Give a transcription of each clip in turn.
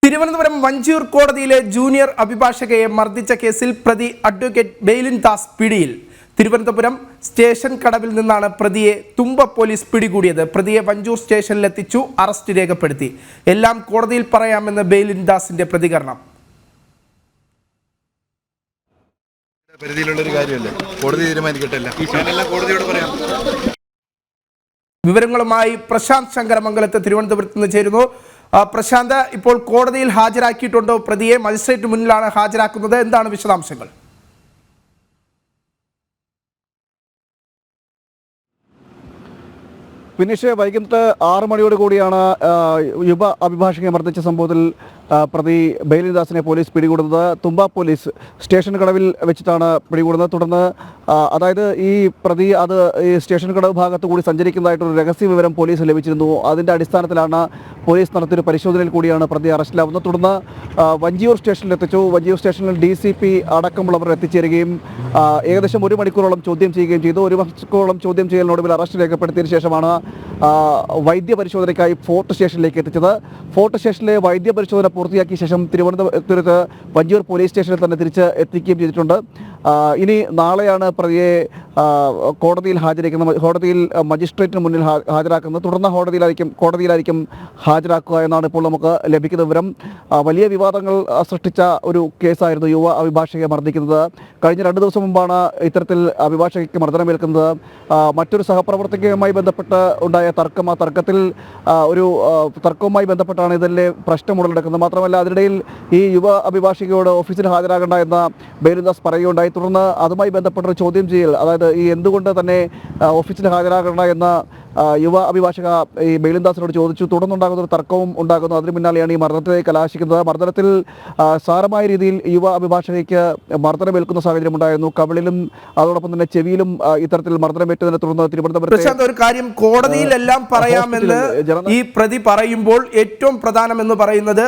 തിരുവനന്തപുരം വഞ്ചിയൂർ കോടതിയിലെ ജൂനിയർ അഭിഭാഷകയെ മർദ്ദിച്ച കേസിൽ പ്രതി അഡ്വക്കേറ്റ് ബെയ്ലിൻ ദാസ് പിടിയിൽ. തിരുവനന്തപുരം സ്റ്റേഷൻ കടവിൽ നിന്നാണ് പ്രതിയെ തുമ്പ പോലീസ് പിടികൂടിയത്. പ്രതിയെ വഞ്ചൂർ സ്റ്റേഷനിലെത്തിച്ചു, അറസ്റ്റ് രേഖപ്പെടുത്തി. എല്ലാം കോടതിയിൽ പറയാമെന്ന് ബെയ്ലിൻ ദാസിന്റെ പ്രതികരണം. വിവരങ്ങളുമായി പ്രശാന്ത് ശങ്കരമംഗലത്ത് തിരുവനന്തപുരത്ത് നിന്ന് ചേരുന്നു. പ്രശാന്ത്, ഇപ്പോൾ കോടതിയിൽ ഹാജരാക്കിയിട്ടുണ്ടോ? പ്രതിയെ മജിസ്ട്രേറ്റ് മുന്നിലാണ് ഹാജരാക്കുന്നത്. എന്താണ് വിശദാംശങ്ങൾ? വിനീഷ്, വൈകിട്ട് 6 മണിയോട് കൂടിയാണ് യുവ അഭിഭാഷകയെ മർദ്ദിച്ച സംഭവത്തിൽ പ്രതി ബെയ്ലിൻ ദാസിനെ പോലീസ് പിടികൂടുന്നത്. തുമ്പ പോലീസ് സ്റ്റേഷൻ കടവിൽ വെച്ചിട്ടാണ് പിടികൂടുന്നത്. തുടർന്ന് അതായത് ഈ പ്രതി ഈ സ്റ്റേഷൻ കടവ് ഭാഗത്തു കൂടി സഞ്ചരിക്കുന്നതായിട്ടൊരു രഹസ്യ വിവരം പോലീസ് ലഭിച്ചിരുന്നു. അതിൻ്റെ അടിസ്ഥാനത്തിലാണ് പോലീസ് നടത്തിയൊരു പരിശോധനയിൽ കൂടിയാണ് പ്രതി അറസ്റ്റിലാവുന്നത്. തുടർന്ന് വഞ്ചിയൂർ സ്റ്റേഷനിലെത്തിച്ചു. വഞ്ചിയൂർ സ്റ്റേഷനിൽ DCP അടക്കമുള്ളവർ എത്തിച്ചേരുകയും ഏകദേശം 1 മണിക്കൂറോളം ചോദ്യം ചെയ്യുകയും ചെയ്തു. 1 മണിക്കൂറോളം ചോദ്യം ചെയ്യലിനൊടുവിൽ അറസ്റ്റ് രേഖപ്പെടുത്തിയതിനു ശേഷമാണ് വൈദ്യ പരിശോധനയ്ക്കായി ഫോർട്ട് സ്റ്റേഷനിലേക്ക് എത്തിച്ചത്. ഫോർട്ട് സ്റ്റേഷനിലെ വൈദ്യ പരിശോധന പൂർത്തിയാക്കിയ ശേഷം തിരുവനന്തപുരത്ത് വഞ്ചിയൂർ പോലീസ് സ്റ്റേഷനിൽ തന്നെ തിരിച്ച് എത്തിക്കുകയും ചെയ്തിട്ടുണ്ട്. ഇനി നാളെയാണ് പ്രതിയെ കോടതിയിൽ മജിസ്ട്രേറ്റിന് മുന്നിൽ ഹാജരാക്കുന്നത്. തുടർന്ന് കോടതിയിലായിരിക്കും ഹാജരാക്കുക എന്നാണ് ഇപ്പോൾ നമുക്ക് ലഭിക്കുന്ന വിവരം. വലിയ വിവാദങ്ങൾ സൃഷ്ടിച്ച ഒരു കേസായിരുന്നു യുവ അഭിഭാഷകയെ മർദ്ദിക്കുന്നത്. കഴിഞ്ഞ 2 ദിവസം മുമ്പാണ് ഇത്തരത്തിൽ അഭിഭാഷകയ്ക്ക് മർദ്ദനമേൽക്കുന്നത്. മറ്റൊരു സഹപ്രവർത്തകയുമായി ബന്ധപ്പെട്ട് ഉണ്ടായ തർക്കം, ആ തർക്കത്തിൽ ഒരു തർക്കവുമായി ബന്ധപ്പെട്ടാണ് ഇതിലെ പ്രശ്നം ഉടലെടുക്കുന്നത്. മാത്രമല്ല, അതിനിടയിൽ ഈ യുവ അഭിഭാഷകയോട് ഓഫീസിൽ ഹാജരാകേണ്ട എന്ന ബെയ്ലിൻ ദാസ് പറയുകയുണ്ടായി. തുടർന്ന് അതുമായി ബന്ധപ്പെട്ടൊരു ചോദ്യം ചെയ്യൽ, അതായത് ഈ എന്തുകൊണ്ട് തന്നെ ഓഫീസിൽ ഹാജരാകേണ്ട എന്ന യുവ അഭിഭാഷക ഈ ബെയ്ലിൻ ദാസിനോട് ചോദിച്ചു. തുടർന്നുണ്ടാകുന്ന ഒരു തർക്കവും ഉണ്ടാകുന്നു. അതിന് പിന്നാലെയാണ് ഈ മർദ്ദനത്തിലേക്ക് കലാശിക്കുന്നത്. മർദ്ദനത്തിൽ സാരമായ രീതിയിൽ യുവ അഭിഭാഷകയ്ക്ക് മർദ്ദനമേൽക്കുന്ന സാഹചര്യം ഉണ്ടായിരുന്നു. കവിളിലും അതോടൊപ്പം തന്നെ ചെവിയിലും ഇത്തരത്തിൽ മർദ്ദനമേറ്റതിനെ തുടർന്ന് തിരുവനന്തപുരത്ത് ഒരു കാര്യം, കോടതിയിലെല്ലാം പറയാമെന്ന് ഈ പ്രതി പറയുമ്പോൾ ഏറ്റവും പ്രധാനമെന്ന് പറയുന്നത്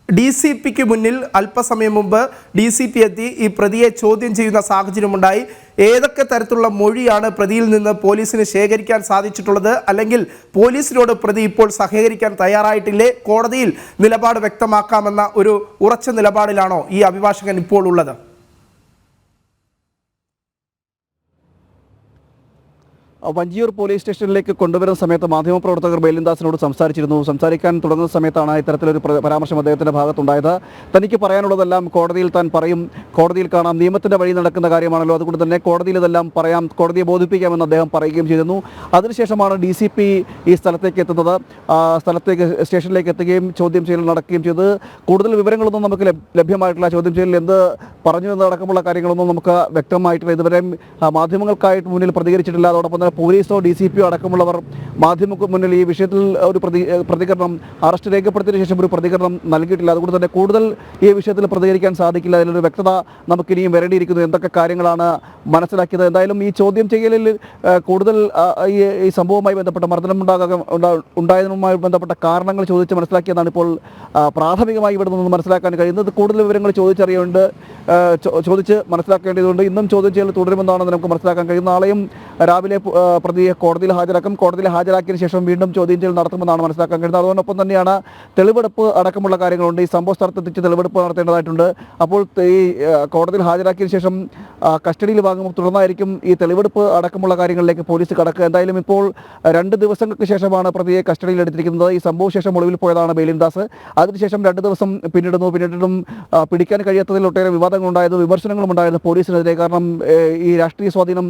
DCPക്ക് മുന്നിൽ അല്പസമയം മുമ്പ് DCP എത്തി ഈ പ്രതിയെ ചോദ്യം ചെയ്യുന്ന സാഹചര്യമുണ്ടായി. ഏതൊക്കെ തരത്തിലുള്ള മൊഴിയാണ് പ്രതിയിൽ നിന്ന് പോലീസിന് ശേഖരിക്കാൻ സാധിച്ചിട്ടുള്ളത്? അല്ലെങ്കിൽ പോലീസിനോട് പ്രതി ഇപ്പോൾ സഹകരിക്കാൻ തയ്യാറായിട്ടില്ലേ? കോടതിയിൽ നിലപാട് വ്യക്തമാക്കാമെന്ന ഒരു ഉറച്ച നിലപാടിലാണോ ഈ അഭിഭാഷകൻ ഇപ്പോൾ ഉള്ളത്? വഞ്ചിയൂർ പോലീസ് സ്റ്റേഷനിലേക്ക് കൊണ്ടുവരുന്ന സമയത്ത് മാധ്യമപ്രവർത്തകർ ബെയ്ലിൻ ദാസിനോട് സംസാരിച്ചിരുന്നു. സംസാരിക്കാൻ തുടങ്ങുന്ന സമയത്താണ് ഇത്തരത്തിലൊരു പരാമർശം അദ്ദേഹത്തിൻ്റെ ഭാഗത്തുണ്ടായത്. തനിക്ക് പറയാനുള്ളതെല്ലാം കോടതിയിൽ താൻ പറയും, കോടതിയിൽ കാണാം, നിയമത്തിൻ്റെ വഴി നടക്കുന്ന കാര്യമാണല്ലോ, അതുകൊണ്ട് തന്നെ കോടതിയിൽ ഇതെല്ലാം പറയാം, കോടതിയെ ബോധിപ്പിക്കാമെന്ന് അദ്ദേഹം പറയുകയും ചെയ്തിരുന്നു. അതിനുശേഷമാണ് DCP ഈ സ്ഥലത്തേക്ക് എത്തുന്നത്. സ്റ്റേഷനിലേക്ക് എത്തുകയും ചോദ്യം ചെയ്യൽ നടക്കുകയും ചെയ്ത് കൂടുതൽ വിവരങ്ങളൊന്നും നമുക്ക് ലഭ്യമായിട്ടില്ല. ചോദ്യം ചെയ്യലിൽ എന്ത് പറഞ്ഞു എന്നതടക്കമുള്ള കാര്യങ്ങളൊന്നും നമുക്ക് വ്യക്തമായിട്ടില്ല. ഇതുവരെയും മാധ്യമങ്ങൾക്കായിട്ട് മുന്നിൽ പ്രതികരിച്ചിട്ടില്ല. അതോടൊപ്പം തന്നെ പോലീസോ DCP അടക്കമുള്ളവർ മാധ്യമങ്ങൾക്ക് മുന്നിൽ ഈ വിഷയത്തിൽ ഒരു പ്രതികരണം, അറസ്റ്റ് രേഖപ്പെടുത്തിയതിനു ശേഷം ഒരു പ്രതികരണം നൽകിയിട്ടില്ല. അതുകൊണ്ട് തന്നെ കൂടുതൽ ഈ വിഷയത്തിൽ പ്രതികരിക്കാൻ സാധിക്കില്ല. അതിലൊരു വ്യക്തത നമുക്കിനിയും വരേണ്ടിയിരിക്കുന്നു. എന്തൊക്കെ കാര്യങ്ങളാണ് മനസ്സിലാക്കിയത്? എന്തായാലും ഈ ചോദ്യം ചെയ്യലിൽ കൂടുതൽ ഈ സംഭവവുമായി ബന്ധപ്പെട്ട മർദ്ദനം ഉണ്ടായതുമായി ബന്ധപ്പെട്ട കാരണങ്ങൾ ചോദിച്ച് മനസ്സിലാക്കിയതാണ് ഇപ്പോൾ പ്രാഥമികമായി ഇവിടെ നിന്ന് മനസ്സിലാക്കാൻ കഴിയുന്നത്. കൂടുതൽ വിവരങ്ങൾ ചോദിച്ച് മനസ്സിലാക്കേണ്ടതുണ്ട്. ഇന്നും ചോദ്യം ചെയ്യൽ തുടരുമെന്നാണ് നമുക്ക് മനസ്സിലാക്കാൻ കഴിയും. നാളെയും രാവിലെ പ്രതിയെ കോടതിയിൽ ഹാജരാക്കും. കോടതിയിൽ ഹാജരാക്കിയതിനു ശേഷം വീണ്ടും ചോദ്യം ചെയ്യൽ നടത്തുമെന്നാണ് മനസ്സിലാക്കാൻ കഴിയുന്നത്. അതോടൊപ്പം തന്നെയാണ് തെളിവെടുപ്പ് അടക്കമുള്ള കാര്യങ്ങളുണ്ട്. ഈ സംഭവ സ്ഥലത്തെത്തിച്ച് തെളിവെടുപ്പ് നടത്തേണ്ടതായിട്ടുണ്ട്. അപ്പോൾ ഈ കോടതിയിൽ ഹാജരാക്കിയതിനു ശേഷം കസ്റ്റഡിയിൽ വാങ്ങുമ്പോൾ തുടർന്നായിരിക്കും ഈ തെളിവെടുപ്പ് അടക്കമുള്ള കാര്യങ്ങളിലേക്ക് പോലീസ് കടക്കുക. എന്തായാലും ഇപ്പോൾ 2 ദിവസങ്ങൾക്ക് ശേഷമാണ് പ്രതിയെ കസ്റ്റഡിയിൽ എടുത്തിരിക്കുന്നത്. ഈ സംഭവശേഷം ഒളിവിൽ പോയതാണ് ബെയ്ലിൻ ദാസ്. അതിനുശേഷം 2 ദിവസം പിന്നിട്ടും പിടിക്കാൻ കഴിയാത്തതിൽ ഒട്ടേറെ വിവാദങ്ങളുണ്ടായിരുന്നു, വിമർശനങ്ങളും ഉണ്ടായിരുന്നു പോലീസിനെതിരെ. കാരണം ഈ രാഷ്ട്രീയ സ്വാധീനം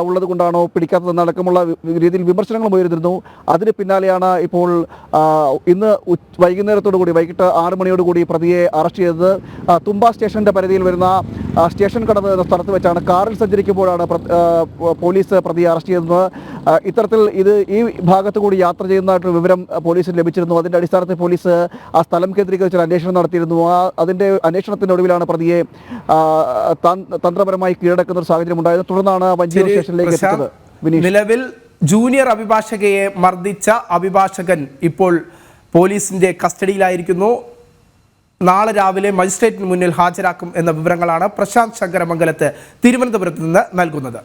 ഉള്ളത് കൊണ്ടാണോ പിടിക്കാത്തതെന്നടക്കമുള്ള രീതിയിൽ വിമർശനങ്ങളും ഉയർന്നിരുന്നു. അതിന് പിന്നാലെയാണ് ഇപ്പോൾ ഇന്ന് വൈകിട്ട് 6 മണിയോടുകൂടി പ്രതിയെ അറസ്റ്റ് ചെയ്തത്. തുമ്പ സ്റ്റേഷന്റെ പരിധിയിൽ വരുന്ന സ്റ്റേഷൻ കടവ് എന്ന സ്ഥലത്ത് വെച്ചാണ് കാറിൽ സഞ്ചരിക്കുമ്പോഴാണ് പോലീസ് പ്രതിയെ അറസ്റ്റ് ചെയ്തത്. ഇത്തരത്തിൽ ഈ ഭാഗത്ത് കൂടി യാത്ര ചെയ്യുന്നതായിട്ട് വിവരം പോലീസിന് ലഭിച്ചിരുന്നു. അതിൻ്റെ അടിസ്ഥാനത്തിൽ പോലീസ് ആ സ്ഥലം കേന്ദ്രീകരിച്ച് അന്വേഷണം നടത്തിയിരുന്നു. അതിൻ്റെ അന്വേഷണത്തിനൊടുവിലാണ് പ്രതിയെ തന്ത്രപരമായി കീഴടക്കുന്ന ഒരു സാഹചര്യം ഉണ്ടായത്. തുടർന്നാണ് വഞ്ചിയൂർ സ്റ്റേഷനിലേക്ക് എത്തിച്ചത്. നിലവിൽ ജൂനിയർ അഭിഭാഷകയെ മർദ്ദിച്ച അഭിഭാഷകൻ ഇപ്പോൾ പോലീസിന്റെ കസ്റ്റഡിയിലായിരിക്കുന്നു. നാളെ രാവിലെ മജിസ്ട്രേറ്റിന് മുന്നിൽ ഹാജരാക്കും എന്ന വിവരങ്ങളാണ് പ്രശാന്ത് ശങ്കരമംഗലത്ത് തിരുവനന്തപുരത്ത് നിന്ന് നൽകുന്നത്.